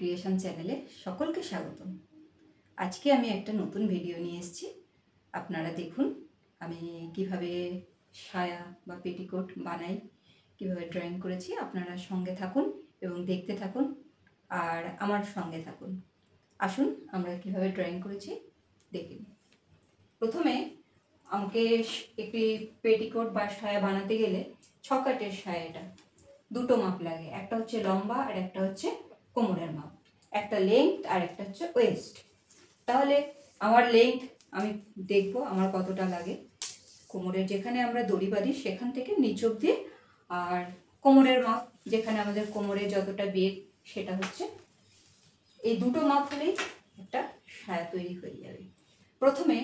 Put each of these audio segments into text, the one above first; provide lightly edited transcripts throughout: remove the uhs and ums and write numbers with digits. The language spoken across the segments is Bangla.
ক্রিয়েশন চ্যানেলে সকলকে স্বাগতম। আজকে আমি একটা নতুন ভিডিও নিয়ে এসেছি। আপনারা দেখুন আমি কিভাবে সায়া বা পেটিকোট বানাই, কিভাবে ড্রয়িং করেছি। আপনারা সঙ্গে থাকুন এবং দেখতে থাকুন আর আমার সঙ্গে থাকুন। আসুন আমরা কিভাবে ড্রয়িং করেছি দেখে নিই। প্রথমে আমাকে একটি পেটিকোট বা সায়া বানাতে গেলে 6 কাটের সায়াটা দুটো মাপ লাগে, একটা হচ্ছে লম্বা আর একটা হচ্ছে কোমরের মাপ, একটা লেংথ আর একটা হচ্ছে ওয়েস্ট। তাহলে আমার লেংথ আমি দেখব আমার কতটা লাগে, কোমরের যেখানে আমরা দড়ি বাঁধি সেখান থেকে নিচ অবধি, আর কোমরের মাপ যেখানে আমাদের কোমরে যতটা বেগ সেটা হচ্ছে। এই দুটো মাপ হলেই একটা সায়া তৈরি হয়ে যাবে। প্রথমে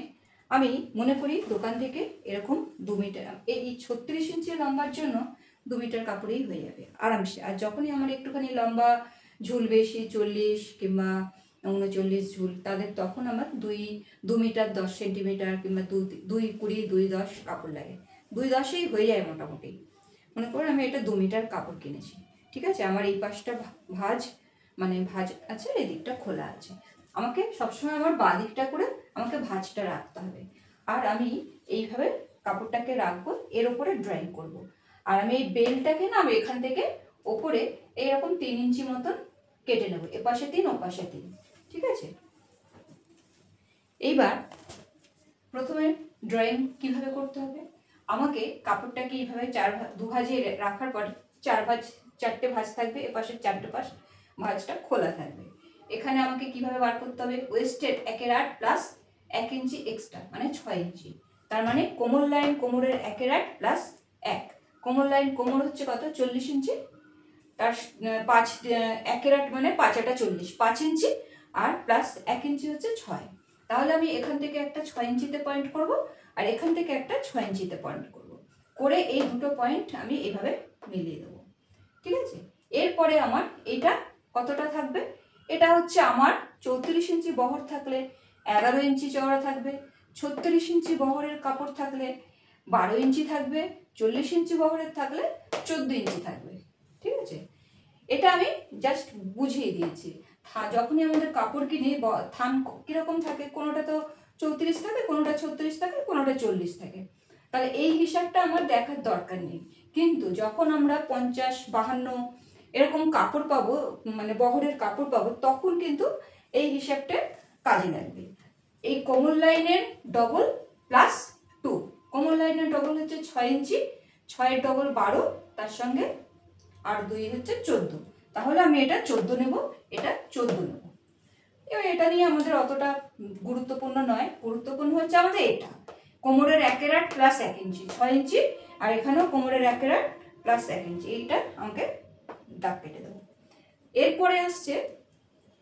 আমি মনে করি দোকান থেকে এরকম 2 মিটার, এই 36 ইঞ্চি লম্বার জন্য 2 মিটার কাপড়েই হয়ে যাবে আরামসে। আর যখনই আমার একটুখানি লম্বা ঝুল বেশি, 40 কিংবা 39 ঝুল, তাদের তখন আমার 2 মিটার 10 সেন্টিমিটার কিংবা 2.20 2.10 কাপড় লাগে। 2.10এই হয়ে যায় মোটামুটি। মনে করুন আমি এটা 2 মিটার কাপড় কিনেছি, ঠিক আছে। আমার এই পাশটা ভাঁজ আছে, এই দিকটা খোলা আছে। আমাকে সবসময় আমার বাঁ দিকটা করে আমাকে ভাঁজটা রাখতে হবে। আর আমি এইভাবে কাপড়টাকে রাখবো, এর ওপরে ড্রয়িং করব। আর আমি এই বেলটাকে না আমি এখান থেকে ওপরে এইরকম 3 ইঞ্চি মতন কেটে নেবো, এপাশে 3 ওপাশে 3, ঠিক আছে। এইবার প্রথমে ড্রয়িং কিভাবে করতে হবে, আমাকে কাপড়টাকে এইভাবে দু ভাঁজে রাখার পর 4টে ভাঁজ থাকবে, এপাশে 4টে পাশ ভাঁজটা খোলা থাকবে। এখানে আমাকে কিভাবে বার করতে হবে, ওয়েস্টের 1.8 প্লাস 1 ইঞ্চি এক্সট্রা মানে 6 ইঞ্চি। তার মানে কোমর লাইন কোমরের 1.8 প্লাস 1, কোমর লাইন কোমর হচ্ছে কত 40 ইঞ্চি, তার 1.8 মানে 5 40, 5 ইঞ্চি আর প্লাস 1 ইঞ্চি হচ্ছে 6। তাহলে আমি এখান থেকে একটা 6 ইঞ্চিতে পয়েন্ট করব আর এখান থেকে একটা 6 ইঞ্চিতে পয়েন্ট করব, করে এই দুটো পয়েন্ট আমি এভাবে মিলিয়ে দেবো, ঠিক আছে। এরপরে আমার এটা কতটা থাকবে, এটা হচ্ছে আমার 34 ইঞ্চি বহর থাকলে 11 ইঞ্চি চওড়া থাকবে, 36 ইঞ্চি বহরের কাপড় থাকলে 12 ইঞ্চি থাকবে, 40 ইঞ্চি বহরের থাকলে 14 ইঞ্চি থাকবে, ঠিক আছে। এটা আমি জাস্ট বুঝিয়ে দিয়েছি। যখনই আমাদের কাপড় কিনি থান কিরকম থাকে, কোনোটা তো 34 থাকে, কোনোটা 36 থাকে, কোনোটা 40 থাকে, তাহলে এই হিসাবটা আমার দেখার দরকার নেই। কিন্তু যখন আমরা 50 52 এরকম কাপড় পাবো, মানে বহরের কাপড় পাবো, তখন কিন্তু এই হিসাবটা কাজে লাগবে। এই কোমর লাইনের ডবল প্লাস 2, কোমর লাইনের ডবল হচ্ছে 6 ইঞ্চি, 6-এর ডবল 12, তার সঙ্গে আর 2 হচ্ছে 14, তাহলে আমি এটা 14 নেব, এটা 14 নেব। এবার এটা নিয়ে আমাদের অতটা গুরুত্বপূর্ণ নয়, গুরুত্বপূর্ণ হচ্ছে আমাদের এটা কোমরের 1.8 প্লাস 1 ইঞ্চি 6 ইঞ্চি, আর এখানেও কোমরের 1.8 প্লাস 1 ইঞ্চি, এইটা আমাকে দাগ কেটে দেবো। এরপরে আসছে,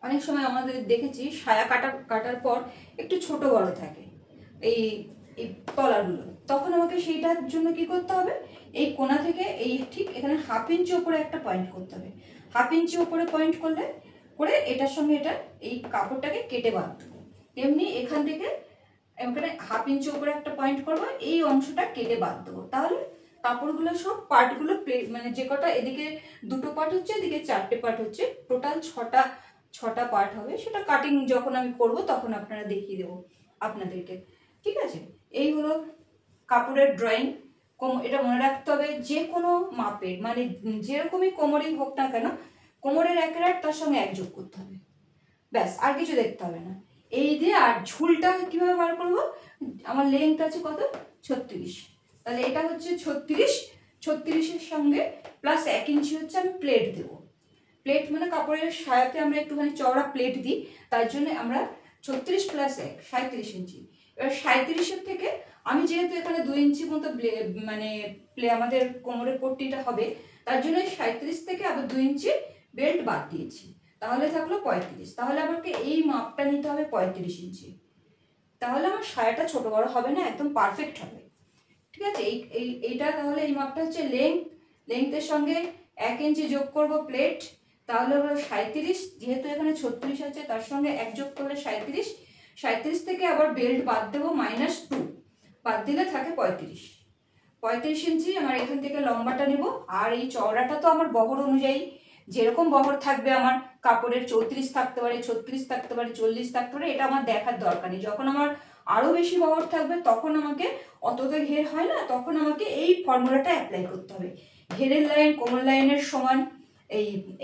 অনেক সময় আমাদের দেখেছি সায়া কাটার পর একটু ছোট বড় থাকে এই এই তলাগুলো, তখন আমাকে সেইটার জন্য কি করতে হবে, এই কোণা থেকে এই ঠিক এখানে 1/2 ইঞ্চি উপরে একটা পয়েন্ট করতে হবে। 1/2 ইঞ্চি উপরে পয়েন্ট করে এটার সঙ্গে এটা এই কাপড়টাকে কেটে বাঁধবো। তেমনি এখান থেকে এখানে 1/2 ইঞ্চি উপরে একটা পয়েন্ট করবো, এই অংশটা কেটে বাদ দেবো। তাহলে কাপড়গুলো সব পার্টগুলো মানে যে কটা এদিকে 2টো পার্ট হচ্ছে, এদিকে 4টে পার্ট হচ্ছে, টোটাল 6টা পার্ট হবে। সেটা কাটিং যখন আমি করব তখন আপনারা দেখিয়ে দেবো আপনাদেরকে, ঠিক আছে। এই হলো কাপড়ের ড্রয়িং। এটা মনে রাখতে হবে, যে কোনো মাপের মানে যেরকমই কোমরেই হোক না কেন, কোমরের 1.8 তার সঙ্গে 1 যোগ করতে হবে, ব্যাস, আর কিছু দেখতে হবে না। এই দিয়ে আর ঝুলটা কিভাবে বার করবো, আমার লেন্থ আছে কত 36, তাহলে এটা হচ্ছে 36-এর সঙ্গে প্লাস 1 ইঞ্চি হচ্ছে আমি প্লেট দেবো। প্লেট মানে কাপড়ের সায়াতে আমরা একটুখানি চওড়া প্লেট দিই, তার জন্য আমরা 36 প্লাস 1 37 ইঞ্চি। এবার 37-এর থেকে আমি যেহেতু এখানে 2 ইঞ্চি মতো মানে আমাদের কোমরের পট্টিটা হবে, তার জন্য 37 থেকে আবার 2 ইঞ্চি বেল্ট বাদ দিয়েছি, তাহলে থাকলো 35। তাহলে আমাকে এই মাপটা নিতে হবে 35 ইঞ্চি, তাহলে আমার সায়াটা ছোট বড় হবে না, একদম পারফেক্ট হবে, ঠিক আছে। এইটা তাহলে এই মাপটা হচ্ছে লেংথের সঙ্গে 1 ইঞ্চি যোগ করব প্লেট, তাহলে হলো 37। যেহেতু এখানে 36 আছে, তার সঙ্গে 1 যোগ করলে 37 থেকে আবার বেল্ট বাদ দেবো -2, বাদ দিলে থাকে 35 ইঞ্চি। আমার এখান থেকে লম্বাটা নেব, আর এই চওড়াটা তো আমার বহর অনুযায়ী, যেরকম বহর থাকবে আমার কাপড়ের 34 থাকতে পারে, 36 থাকতে পারে, 40 থাকতে পারে, এটা আমার দেখার দরকার নেই। যখন আমার আরও বেশি বহর থাকবে তখন আমাকে অত তো ঘের হয় না, তখন আমাকে এই ফর্মুলাটা অ্যাপ্লাই করতে হবে। ঘেরের লাইন কোমর লাইনের সমান,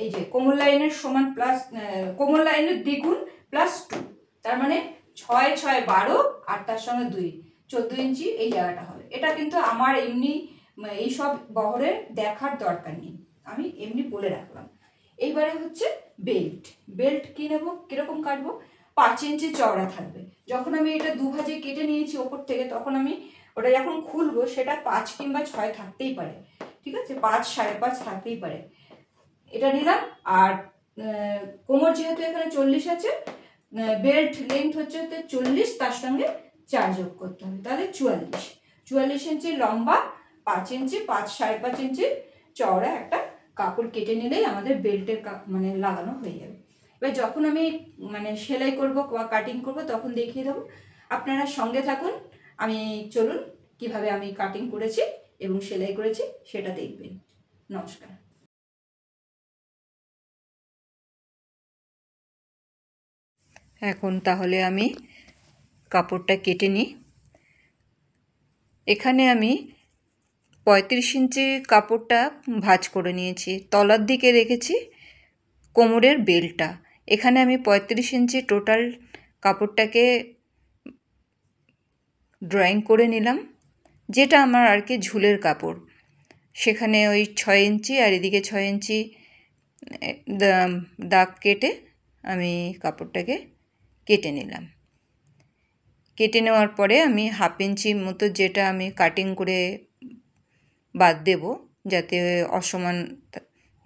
এই যে কোমর লাইনের সমান প্লাস কোমর লাইনের দ্বিগুণ প্লাস 2, তার মানে 6 6 12 আর তার সঙ্গে 2, 14 ইঞ্চি এই জায়গাটা হবে। এটা কিন্তু আমার এমনি এইসব বহরের দেখার দরকার নেই, আমি এমনি বলে রাখলাম। এইবারে হচ্ছে বেল্ট। বেল্ট কি নেবো, কিরকম কাটবো? 5 ইঞ্চি চওড়া থাকবে। যখন আমি এটা দুভাজে কেটে নিয়েছি ওপর থেকে, তখন আমি ওটা যখন খুলবো সেটা 5 কিংবা 6 থাকতেই পারে, ঠিক আছে, 5 5.5 থাকতেই পারে। এটা নিলাম। আর কোমর যেহেতু এখানে 40 আছে, বেল্ট লেন্থ হচ্ছে 40, তার সঙ্গে 4 যোগ করতে হবে, তাহলে 44 ইঞ্চি লম্বা, 5 ইঞ্চি 5 5.5 ইঞ্চি চওড়া একটা কাপড় কেটে নিলেই আমাদের বেল্টের মানে লাগানো হয়ে যাবে। এবার যখন আমি মানে সেলাই করব বা কাটিং করব তখন দেখিয়ে দেবো, আপনারা সঙ্গে থাকুন। আমি চলুন কিভাবে আমি কাটিং করেছি এবং সেলাই করেছি সেটা দেখবেন। নমস্কার। এখন তাহলে আমি কাপড়টা কেটে নিই। এখানে আমি 35 ইঞ্চি কাপড়টা ভাঁজ করে নিয়েছি, তলার দিকে রেখেছি কোমরের বেল্টটা। এখানে আমি 35 ইঞ্চি টোটাল কাপড়টাকে ড্রয়িং করে নিলাম, যেটা আমার আর কি ঝুলের কাপড়। সেখানে ওই 6 ইঞ্চি আর এদিকে 6 ইঞ্চি দাগ কেটে আমি কাপড়টাকে কেটে নিলাম। কেটে নেওয়ার পরে আমি 1/2 ইঞ্চি মতো, যেটা আমি কাটিং করে বাদ দেব যাতে অসমান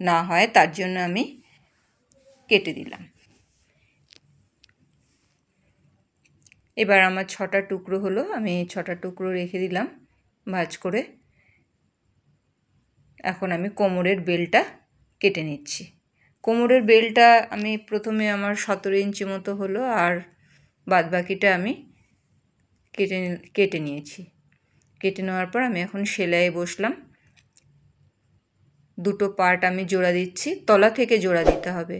না হয়, তার জন্য আমি কেটে দিলাম। এবার আমার 6টা টুকরো হলো, আমি 6টা টুকরো রেখে দিলাম ভাঁজ করে। এখন আমি কোমরের বেলটা কেটে নিচ্ছি। কোমরের বেলটা আমি প্রথমে আমার 17 ইঞ্চি মতো হলো, আর বাদবাকিটা আমি কেটে নিয়েছি। কেটে নেওয়ার পর আমি এখন সেলাইয়ে বসলাম। দুটো পার্ট আমি জোড়া দিচ্ছি, তলা থেকে জোড়া দিতে হবে।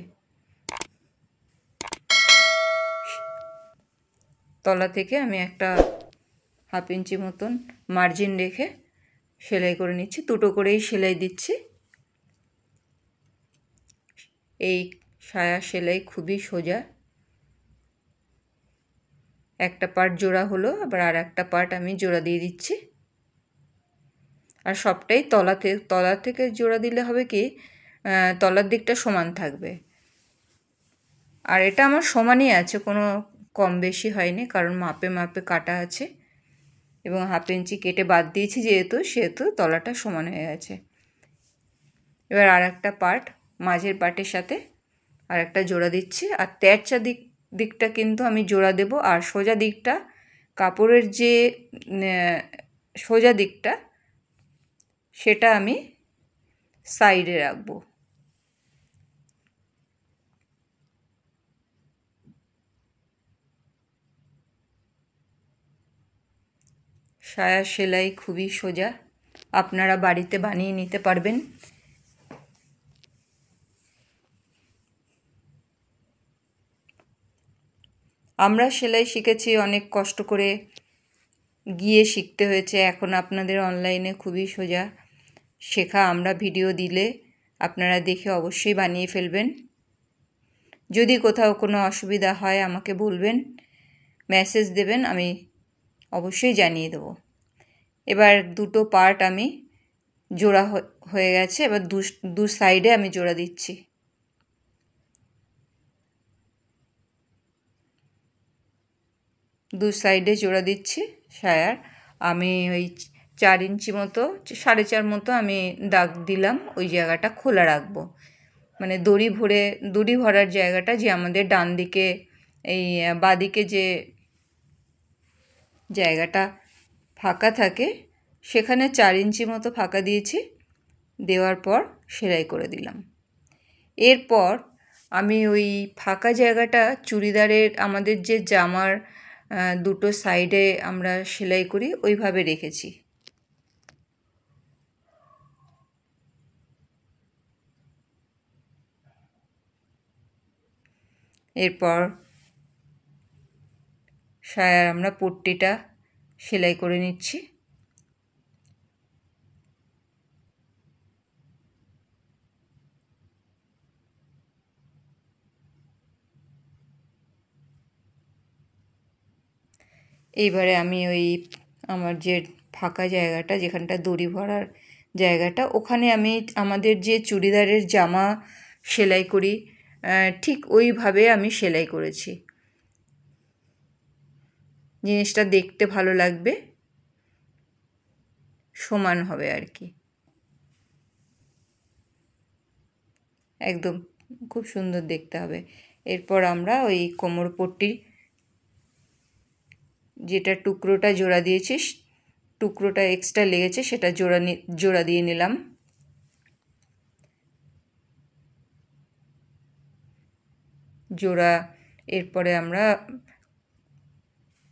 তলা থেকে আমি একটা 1/2 ইঞ্চি মতন মার্জিন রেখে সেলাই করে নিচ্ছি। দুটো করেই সেলাই দিচ্ছি। এই সায়া সেলাই খুবই সোজা। একটা পার্ট জোড়া হলো, আবার আর একটা পার্ট আমি জোড়া দিয়ে দিচ্ছি। আর সবটাই তলা থেকে জোড়া দিলে হবে কি, তলার দিকটা সমান থাকবে। আর এটা আমার সমানই আছে, কোনো কম বেশি হয়নি, কারণ মাপে মাপে কাটা আছে এবং 1/2 ইঞ্চি কেটে বাদ দিয়েছি সেহেতু তলাটা সমান হয়ে গেছে। এবার আর একটা পার্ট, মাঝের পার্টের সাথে আর একটা জোড়া দিচ্ছি। আর তেরচা দিকটা কিন্তু আমি জোড়া দেব, আর সোজা দিকটা, কাপড়ের যে সোজা দিকটা, সেটা আমি সাইডে রাখবো। সায়া সেলাই খুবই সোজা, আপনারা বাড়িতে বানিয়ে নিতে পারবেন। আমরা সেলাই শিখেছি অনেক কষ্ট করে, গিয়ে শিখতে হয়েছে। এখন আপনাদের অনলাইনে খুবই সোজা শেখা। আমরা ভিডিও দিলে আপনারা দেখে অবশ্যই বানিয়ে ফেলবেন। যদি কোথাও কোনো অসুবিধা হয় আমাকে বলবেন, মেসেজ দেবেন, আমি অবশ্যই জানিয়ে দেব। এবার দুটো পার্ট আমি জোড়া হয়ে গেছে। এবার দু সাইডে আমি জোড়া দিচ্ছি। দু সাইডে জোড়া দিচ্ছি সায়ার। আমি ওই 4 ইঞ্চি মতো, 4.5 মতো আমি দাগ দিলাম। ওই জায়গাটা খোলা রাখবো, মানে দড়ি ভরার জায়গাটা, যে আমাদের ডান দিকে এই বাঁদিকে যে জায়গাটা ফাঁকা থাকে, সেখানে 4 ইঞ্চি মতো ফাঁকা দিয়েছি। দেওয়ার পর সেলাই করে দিলাম। এরপর আমি ওই ফাঁকা জায়গাটা, চুড়িদারের আমাদের যে জামার দুটো সাইডে আমরা সেলাই করি, ওইভাবে রেখেছি। এরপর সায়ার আমরা পট্টিটা সেলাই করে নিচ্ছি। এইবারে আমি ওই আমার যে ফাঁকা জায়গাটা, যেখানটা দড়ি ভরার জায়গাটা, ওখানে আমি আমাদের যে চুড়িদারের জামা সেলাই করি ঠিক ওইভাবে আমি সেলাই করেছি। জিনিসটা দেখতে ভালো লাগবে, সমান হবে আর কি, একদম খুব সুন্দর দেখতে হবে। এরপর আমরা ওই কোমর পট্টি যেটা টুকরোটা জোড়া দিয়েছি, টুকরোটা এক্সট্রা লেগেছে সেটা জোড়া দিয়ে নিলাম। জোড়া এরপরে আমরা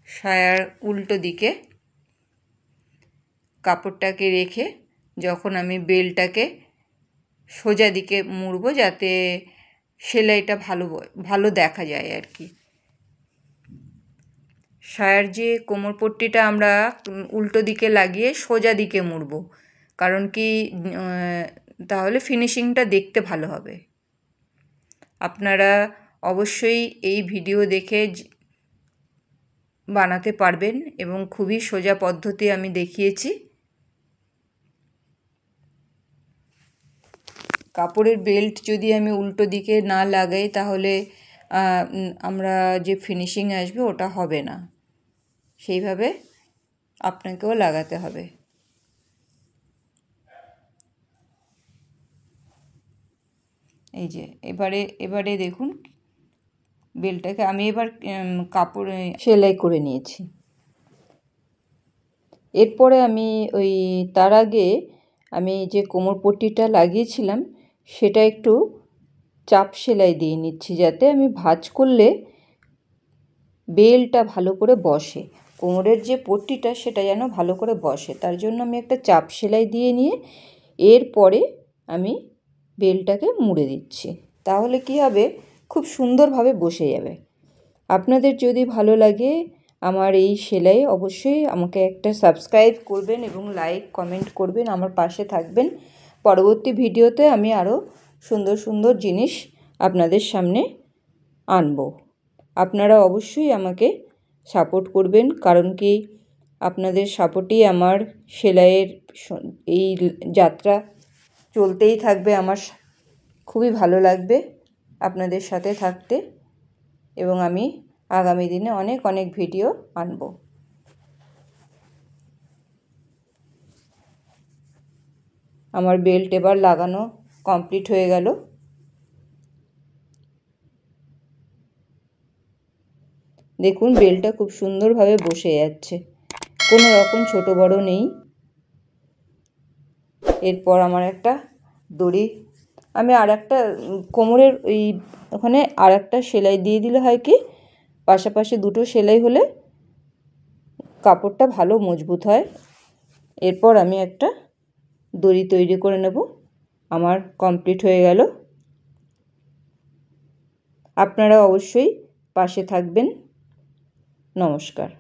সায়ার উল্টো দিকে কাপড়টাকে রেখে যখন আমি বেলটাকে সোজা দিকে মুড়বো যাতে সেলাইটা ভালো দেখা যায় আর কি। সায়ার যে কোমরপট্টিটা আমরা উল্টো দিকে লাগিয়ে সোজা দিকে মুড়বো, কারণ কি তাহলে ফিনিশিংটা দেখতে ভালো হবে। আপনারা অবশ্যই এই ভিডিও দেখে বানাতে পারবেন এবং খুবই সোজা পদ্ধতি আমি দেখিয়েছি। কাপড়ের বেল্ট যদি আমি উল্টো দিকে না লাগাই তাহলে আমরা যে ফিনিশিং আসবে ওটা হবে না, সেইভাবে আপনাকেও লাগাতে হবে। এই যে এবারে দেখুন বেলটাকে আমি এবার কাপড়ে সেলাই করে নিয়েছি। এরপরে আমি তার আগে আমি যে কোমরপট্টিটা লাগিয়েছিলাম সেটা একটু চাপ সেলাই দিয়ে নিচ্ছি, যাতে আমি ভাঁজ করলে বেলটা ভালো করে বসে, কোমরের যে পট্টিটা সেটা যেন ভালো করে বসে। তার জন্য আমি একটা চাপ সেলাই দিয়ে নিয়ে এরপরে আমি বেলটাকে মুড়ে দিচ্ছি, তাহলে কি হবে, খুব সুন্দরভাবে বসে যাবে। আপনাদের যদি ভালো লাগে আমার এই সেলাই, অবশ্যই আমাকে একটা সাবস্ক্রাইব করবেন এবং লাইক কমেন্ট করবেন, আমার পাশে থাকবেন। পরবর্তী ভিডিওতে আমি আরও সুন্দর সুন্দর জিনিস আপনাদের সামনে আনব। আপনারা অবশ্যই আমাকে সাপোর্ট করবেন, কারণ কি আপনাদের সাপোর্টই আমার সেলাইয়ের এই যাত্রা চলতেই থাকবে। আমার খুবই ভালো লাগবে আপনাদের সাথে থাকতে এবং আমি আগামী দিনে অনেক অনেক ভিডিও আনব। আমার বেল্ট এবার লাগানো কমপ্লিট হয়ে গেল। দেখুন বেল্টটা খুব সুন্দরভাবে বসে যাচ্ছে, কোনো রকম ছোট বড় নেই। এরপর আমার একটা দড়ি, আমি আর একটা কোমরের ওখানে আর একটা সেলাই দিয়ে দিলে হয় কি, পাশাপাশি দুটো সেলাই হলে কাপড়টা ভালো মজবুত হয়। এরপর আমি একটা দড়ি তৈরি করে নেব। আমার কমপ্লিট হয়ে গেল। আপনারা অবশ্যই পাশে থাকবেন। নমস্কার।